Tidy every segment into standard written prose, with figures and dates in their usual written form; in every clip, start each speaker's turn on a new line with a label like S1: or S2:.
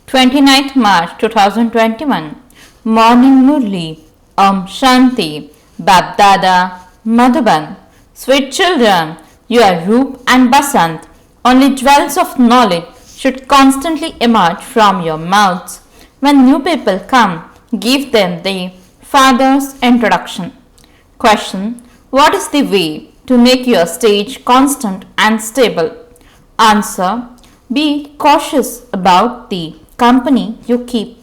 S1: 29th March 2021. Morning Murli. Om Shanti. Babdada. Madhuban. Sweet children, you are Roop and Basant. Only jewels of knowledge should constantly emerge from your mouths. When new people come, give them the Father's introduction. Question. What is the way to make your stage constant and stable? Answer. Be cautious about the company you keep,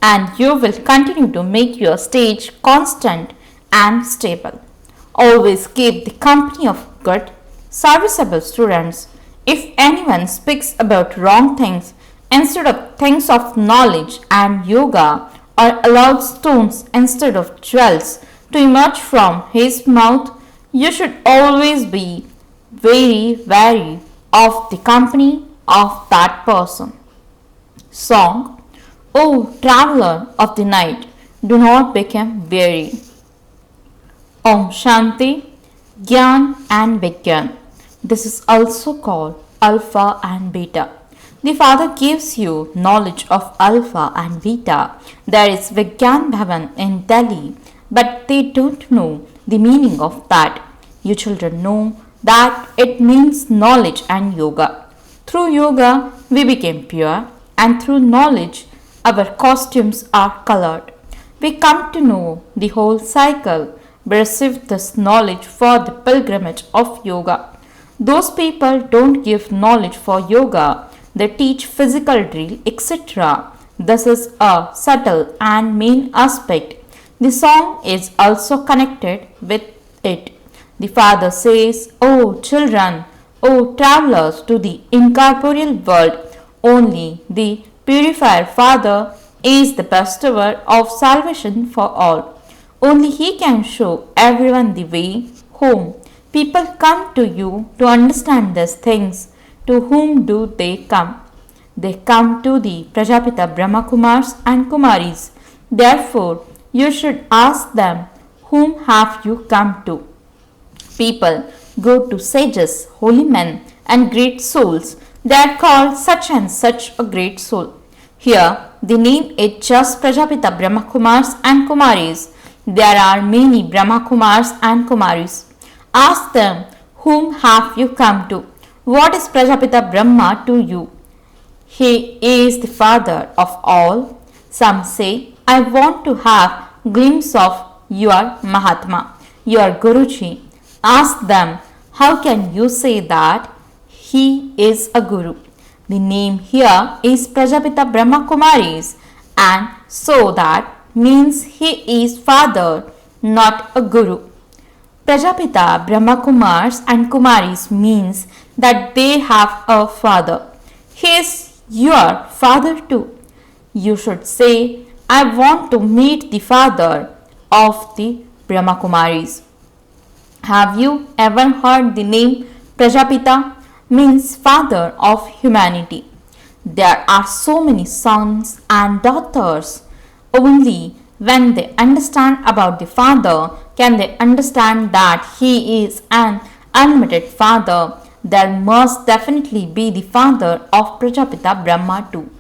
S1: and you will continue to make your stage constant and stable. Always keep the company of good, serviceable students. If anyone speaks about wrong things instead of things of knowledge and yoga, or allows stones instead of jewels to emerge from his mouth, you should always be very wary of the company of that person. Song. O traveler of the night, do not become weary. Om Shanti, Gyan and Vigyan. This is also called Alpha and Beta. The Father gives you knowledge of Alpha and Beta. There is Vigyan Bhavan in Delhi, but they don't know the meaning of that. You children know that it means knowledge and yoga. Through yoga, we became pure, and through knowledge, our costumes are colored. We come to know the whole cycle. We receive this knowledge for the pilgrimage of yoga. Those people don't give knowledge for yoga, they teach physical drill, etc. This is a subtle and main aspect. The song is also connected with it. The Father says, O children, O travelers to the incorporeal world, only the purifier Father is the bestower of salvation for all. Only He can show everyone the way home. People come to you to understand these things. To whom do they come? They come to the Prajapita Brahma Kumars and Kumaris. Therefore, you should ask them, whom have you come to? People go to sages, holy men, and great souls. They are called such and such a great soul. Here, the name is just Prajapita Brahma Kumars and Kumaris. There are many Brahma Kumars and Kumaris. Ask them, whom have you come to? What is Prajapita Brahma to you? He is the father of all. Some say, I want to have glimpse of your Mahatma, your Guruji. Ask them, how can you say that he is a Guru? The name here is Prajapita Brahma Kumaris, and so that means he is father, not a Guru. Prajapita Brahma Kumars and Kumaris means that they have a father. He is your father too. You should say, I want to meet the father of the Brahma Kumaris. Have you ever heard the name Prajapita? Means father of humanity. There are so many sons and daughters. Only when they understand about the father can they understand that he is an unlimited father. There must definitely be the father of Prajapita Brahma too.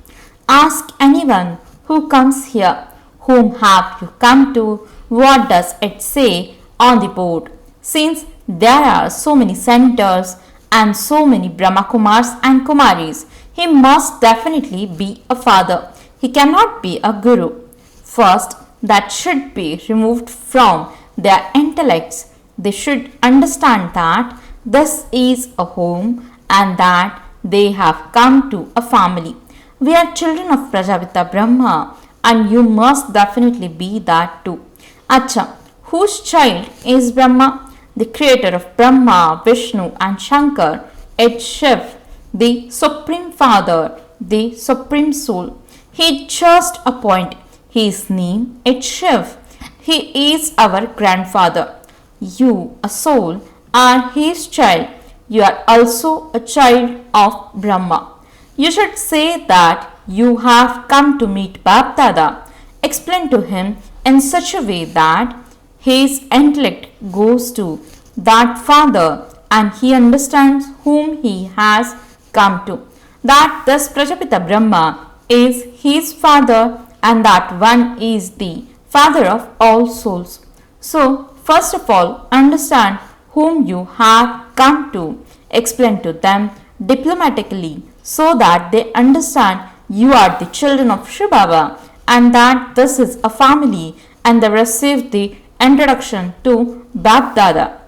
S1: Ask anyone who comes here, whom have you come to? What does it say on the board? Since there are so many centers and so many Brahma Kumars and Kumaris, he must definitely be a father. He cannot be a guru. First, that should be removed from their intellects. They should understand that this is a home and that they have come to a family. We are children of Prajapita Brahma, and you must definitely be that too. Acha, whose child is Brahma? The creator of Brahma, Vishnu and Shankar, is Shiv, the Supreme Father, the Supreme Soul. He just appointed his name is Shiv. He is our grandfather. You, a soul, are his child. You are also a child of Brahma. You should say that you have come to meet Bapdada. Explain to him in such a way that his intellect goes to that father and he understands whom he has come to. That this Prajapita Brahma is his Father, and that one is the Father of all souls. So, first of all, understand whom you have come to. Explain to them diplomatically so that they understand you are the children of Shiv Baba and that this is a family, and they receive the introduction to Bap Dada.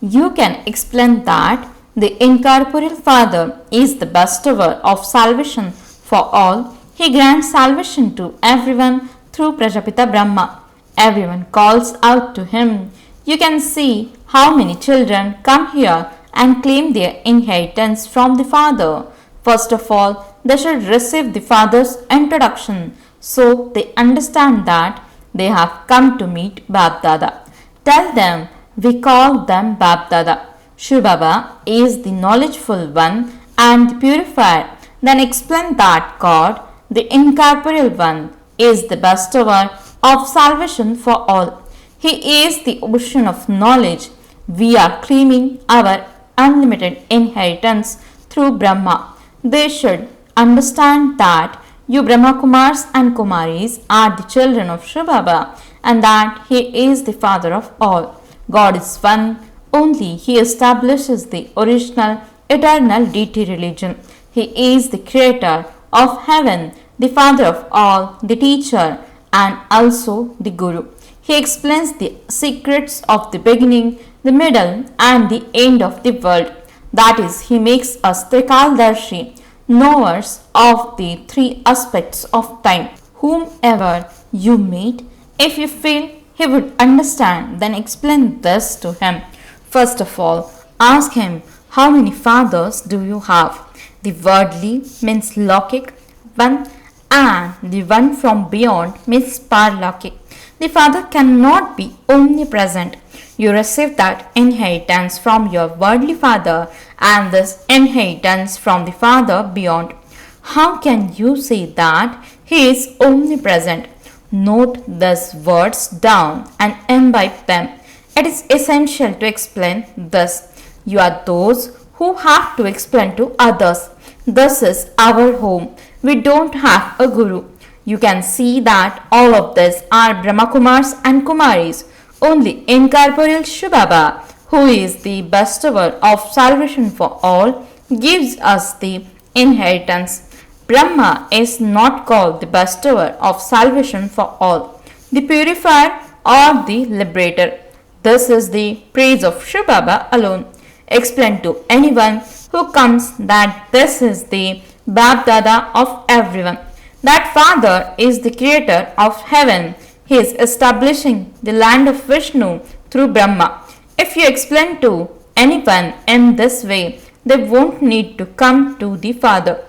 S1: You can explain that the incorporeal Father is the bestower of salvation for all. He grants salvation to everyone through Prajapita Brahma. Everyone calls out to him. You can see how many children come here and claim their inheritance from the Father. First of all, they should receive the Father's introduction so they understand that they have come to meet Bap Dada. Tell them we call them Bap Dada. Shiv Baba is the knowledgeful one and the purifier. Then explain that God, the incorporeal one, is the bestower of salvation for all. He is the ocean of knowledge. We are claiming our unlimited inheritance through Brahma. They should understand that you Brahma Kumars and Kumaris are the children of Shiv Baba and that He is the Father of all. God is one, only He establishes the original eternal deity religion. He is the creator of heaven, the Father of all, the teacher, and also the Guru. He explains the secrets of the beginning, the middle, and the end of the world. That is, He makes us Trikaldarshi, knowers of the three aspects of time. Whomever you meet, if you feel he would understand, then explain this to him. First of all, ask him, how many fathers do you have? The worldly means Lokik one, and the one from beyond means Parlokik. The Father cannot be omnipresent. You receive that inheritance from your worldly father and this inheritance from the Father beyond. How can you say that He is omnipresent? Note these words down and imbibe them. It is essential to explain this. You are those who have to explain to others. This is our home. We don't have a guru. You can see that all of these are Brahmakumars and Kumaris. Only incorporeal Shiv Baba, who is the bestower of salvation for all, gives us the inheritance. Brahma is not called the bestower of salvation for all, the purifier or the liberator. This is the praise of Shiv Baba alone. Explain to anyone who comes that this is the Bap Dada of everyone. That Father is the creator of heaven. He is establishing the land of Vishnu through Brahma. If you explain to anyone in this way, they won't need to come to the Father.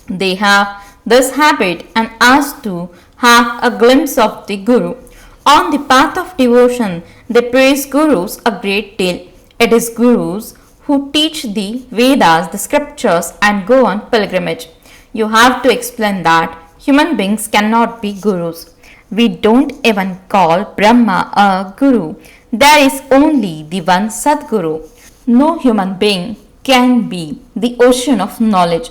S1: They have this habit and ask to have a glimpse of the Guru. On the path of devotion, they praise Gurus a great deal. It is Gurus who teach the Vedas, the scriptures, and go on pilgrimage. You have to explain that human beings cannot be Gurus. We don't even call Brahma a Guru. There is only the one Sadguru. No human being can be the ocean of knowledge.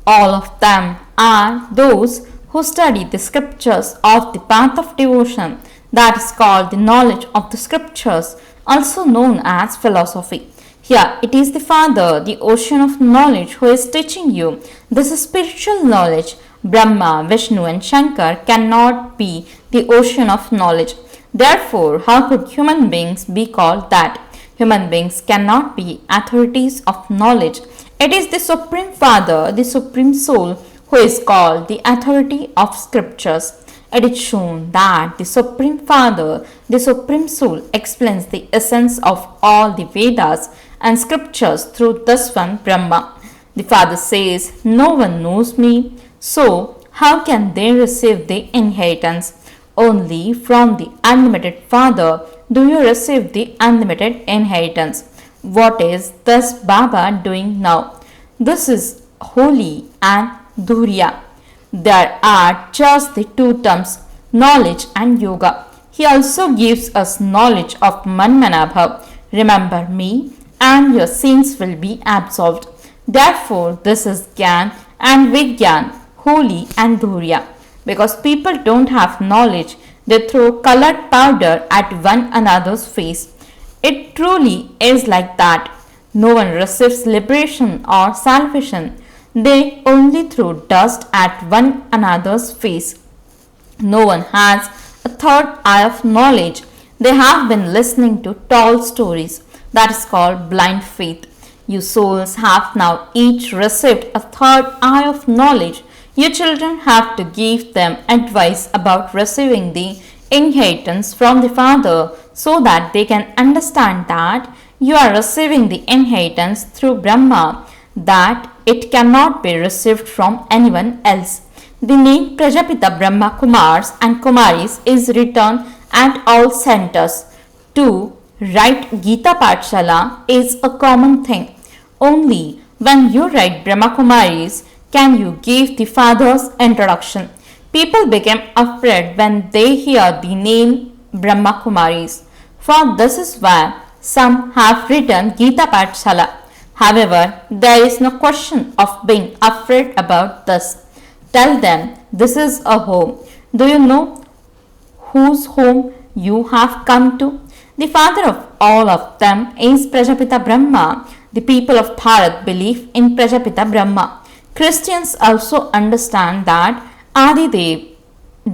S1: All of them are those who study the scriptures of the path of devotion. That is called the knowledge of the scriptures, also known as philosophy. Here it is the Father, the ocean of knowledge, who is teaching you. This is spiritual knowledge. Brahma, Vishnu and Shankar cannot be the ocean of knowledge. Therefore, how could human beings be called that? Human beings cannot be authorities of knowledge. It is the Supreme Father, the Supreme Soul, who is called the authority of scriptures. It is shown that the Supreme Father, the Supreme Soul, explains the essence of all the Vedas and scriptures through this one Brahma. The Father says, no one knows me. So, how can they receive the inheritance? Only from the unlimited Father do you receive the unlimited inheritance. What is this Baba doing now? This is holy and Dhurya. There are just the two terms, knowledge and yoga. He also gives us knowledge of Manmanabhav. Remember me and your sins will be absolved. Therefore, this is Gyan and Vigyan, holy and dhurya. Because people don't have knowledge, they throw colored powder at one another's face. It truly is like that. No one receives liberation or salvation. They only throw dust at one another's face. No one has a third eye of knowledge. They have been listening to tall stories. That is called blind faith. You souls have now each received a third eye of knowledge. Your children have to give them advice about receiving the inheritance from the Father so that they can understand that you are receiving the inheritance through Brahma, that it cannot be received from anyone else. The name Prajapita Brahma Kumars and Kumaris is written at all centers. To write Gita Pathshala is a common thing. Only when you write Brahma Kumaris can you give the father's introduction. People become afraid when they hear the name Brahma Kumaris. For this is why some have written Gita Pathshala. However, there is no question of being afraid about this. Tell them this is a home. Do you know whose home you have come to? The father of all of them is Prajapita Brahma. The people of Bharat believe in Prajapita Brahma. Christians also understand that Adidev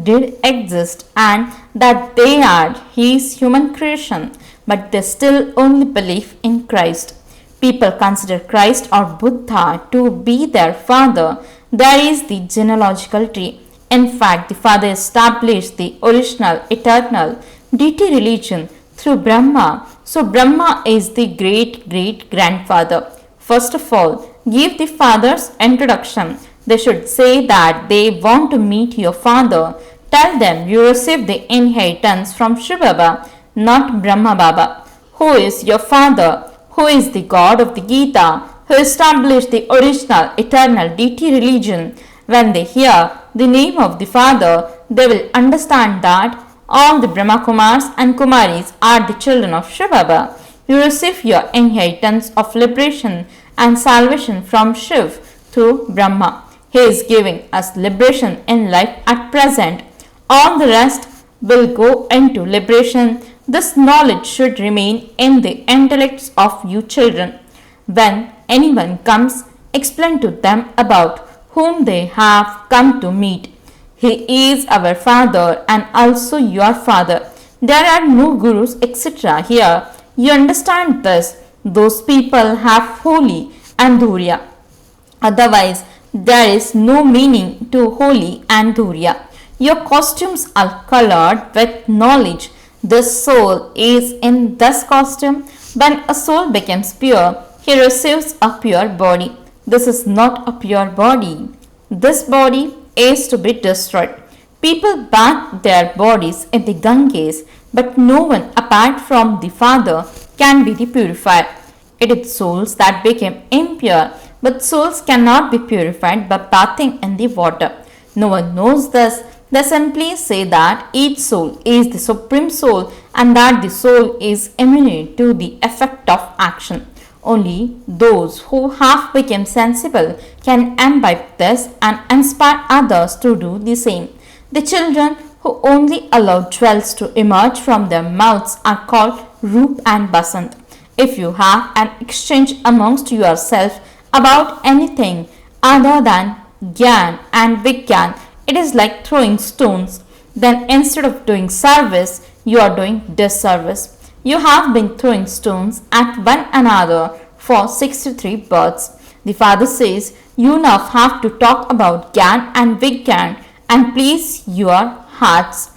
S1: did exist and that they are his human creation, but they still only believe in Christ. People consider Christ or Buddha to be their father. There is the genealogical tree. In fact, the father established the original, eternal deity religion through Brahma. So, Brahma is the great great grandfather. First of all, give the father's introduction. They should say that they want to meet your father. Tell them you received the inheritance from Shiv Baba, not Brahma Baba. Who is your father? Who is the God of the Gita? Who established the original eternal deity religion? When they hear the name of the father, they will understand that all the Brahma Kumars and Kumaris are the children of Shiv Baba. You receive your inheritance of liberation and salvation from Shiv through Brahma. He is giving us liberation in life at present. All the rest will go into liberation. This knowledge should remain in the intellects of you children. When anyone comes, explain to them about whom they have come to meet. He is our father and also your father. There are no gurus, etc. here. You understand this. Those people have holy and dhurya. Otherwise, there is no meaning to holy and dhurya. Your costumes are colored with knowledge. This soul is in this costume. When a soul becomes pure, he receives a pure body. This is not a pure body. This body is to be destroyed. People bathe their bodies in the Ganges, but no one apart from the Father can be the purifier. It is souls that became impure, but souls cannot be purified by bathing in the water. No one knows this. They simply say that each soul is the supreme soul and that the soul is immune to the effect of action. Only those who have become sensible can imbibe this and inspire others to do the same. The children who only allow jewels to emerge from their mouths are called Roop and Basant. If you have an exchange amongst yourself about anything other than Gyan and Vigyan, it is like throwing stones. Then instead of doing service, you are doing disservice. You have been throwing stones at one another for 63 births. The father says, you now have to talk about Gyan and Vigyan and please your hearts.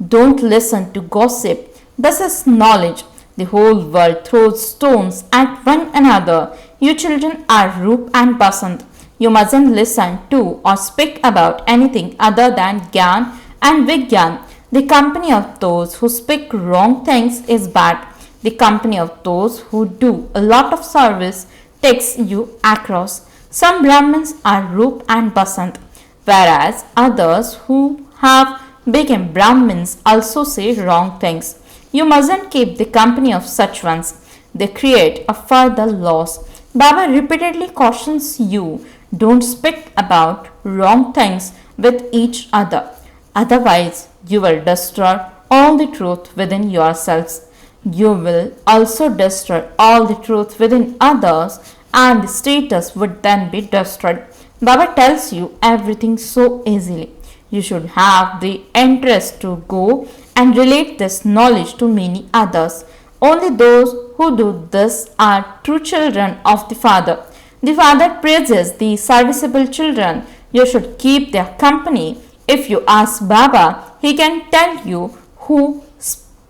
S1: Don't listen to gossip. This is knowledge. The whole world throws stones at one another. You children are Roop and Basant. You mustn't listen to or speak about anything other than Gyan and Vigyan. The company of those who speak wrong things is bad. The company of those who do a lot of service takes you across. Some Brahmins are Roop and Basant, whereas others who have become Brahmins also say wrong things. You mustn't keep the company of such ones. They create a further loss. Baba repeatedly cautions you, Don't speak about wrong things with each other. Otherwise, you will destroy all the truth within yourselves. You will also destroy all the truth within others, and the status would then be destroyed. Baba tells you everything so easily. You should have the interest to go and relate this knowledge to many others. Only those who do this are true children of the Father. The Father praises the serviceable children. You should keep their company. If you ask Baba, he can tell you who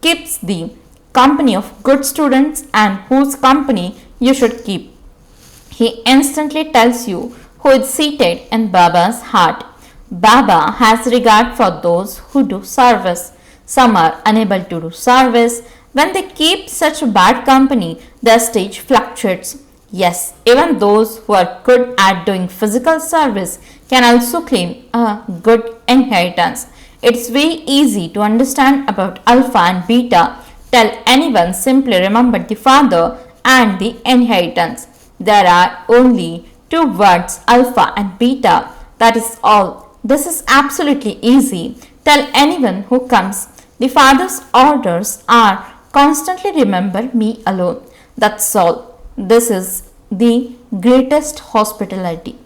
S1: keeps the company of good students and whose company you should keep. He instantly tells you who is seated in Baba's heart. Baba has regard for those who do service. Some are unable to do service. When they keep such bad company, their stage fluctuates. Yes, even those who are good at doing physical service can also claim a good inheritance. It's very easy to understand about alpha and beta. Tell anyone, simply remember the Father and the inheritance. There are only two words, alpha and beta. That is all. This is absolutely easy. Tell anyone who comes. The Father's orders are constantly remember me alone. That's all. This is the greatest hospitality.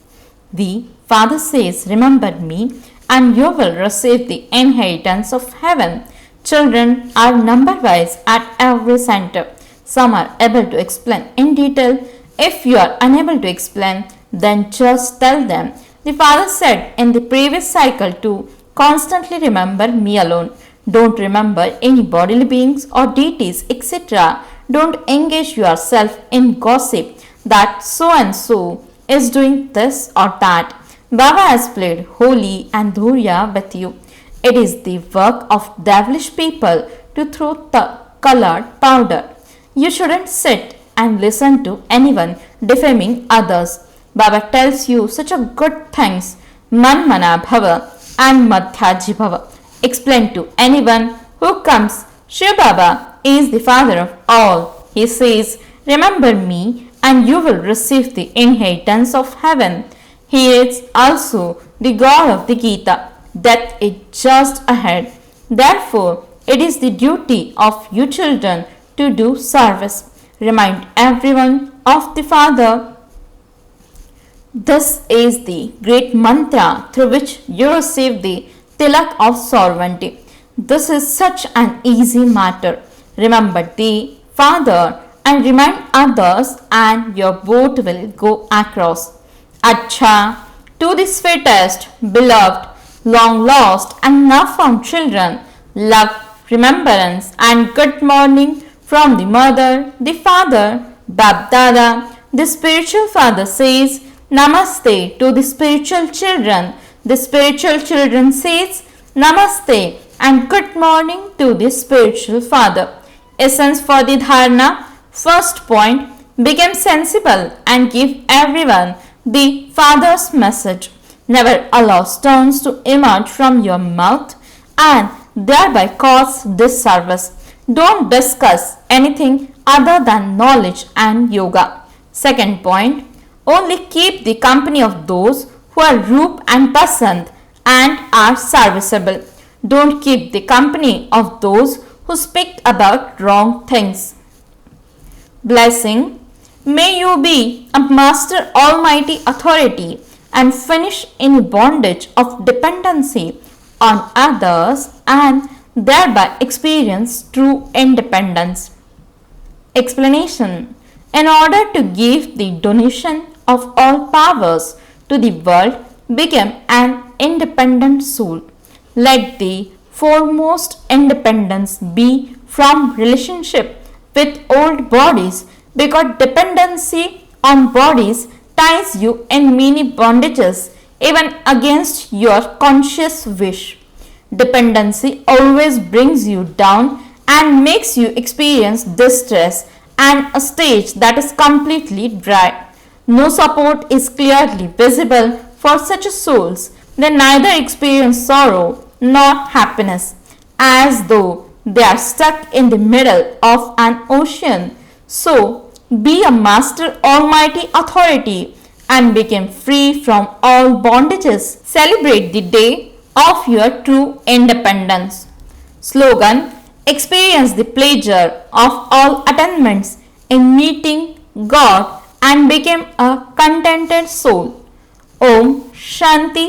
S1: The Father says, remember me, and you will receive the inheritance of heaven. Children are number wise at every center. Some are able to explain in detail. If you are unable to explain, then just tell them. The Father said in the previous cycle to constantly remember me alone. Don't remember any bodily beings or deities, etc. Don't engage yourself in gossip that so and so is doing this or that. Baba has played holy and dhurya with you. It is the work of devilish people to throw the colored powder. You shouldn't sit and listen to anyone defaming others. Baba tells you such a good things. Manmana bhava and madhyaji bhava. Explain to anyone who comes. Shiv Baba is the father of all. He says, remember me and you will receive the inheritance of heaven. He is also the God of the Gita. Death is just ahead. Therefore, it is the duty of you children to do service. Remind everyone of the Father. This is the great mantra through which you receive the tilak of sovereignty. This is such an easy matter. Remember the Father and remind others, and your boat will go across. Acha, to the sweetest, beloved, long lost and now found children, love, remembrance and good morning from the mother, the father, Bab-Dada. The spiritual father says, Namaste to the spiritual children. The spiritual children says, Namaste and good morning to the spiritual father. Essence for the dharana. First point, become sensible and give everyone the Father's message. Never allow stones to emerge from your mouth and thereby cause disservice. Don't discuss anything other than knowledge and yoga. Second point, only keep the company of those who are Roop and Basant and are serviceable. Don't keep the company of those who speak about wrong things. Blessing. May you be a master almighty authority and finish in bondage of dependency on others and thereby experience true independence. Explanation. In order to give the donation of all powers to the world, become an independent soul. Let the foremost independence be from relationship with old bodies, because dependency on bodies ties you in many bondages even against your conscious wish. Dependency always brings you down and makes you experience distress and a stage that is completely dry. No support is clearly visible for such souls. They neither experience sorrow nor happiness, as though they are stuck in the middle of an ocean. So, be a master almighty authority and became free from all bondages. Celebrate the day of your true independence. Slogan: experience the pleasure of all attainments in meeting God and become a contented soul. Om Shanti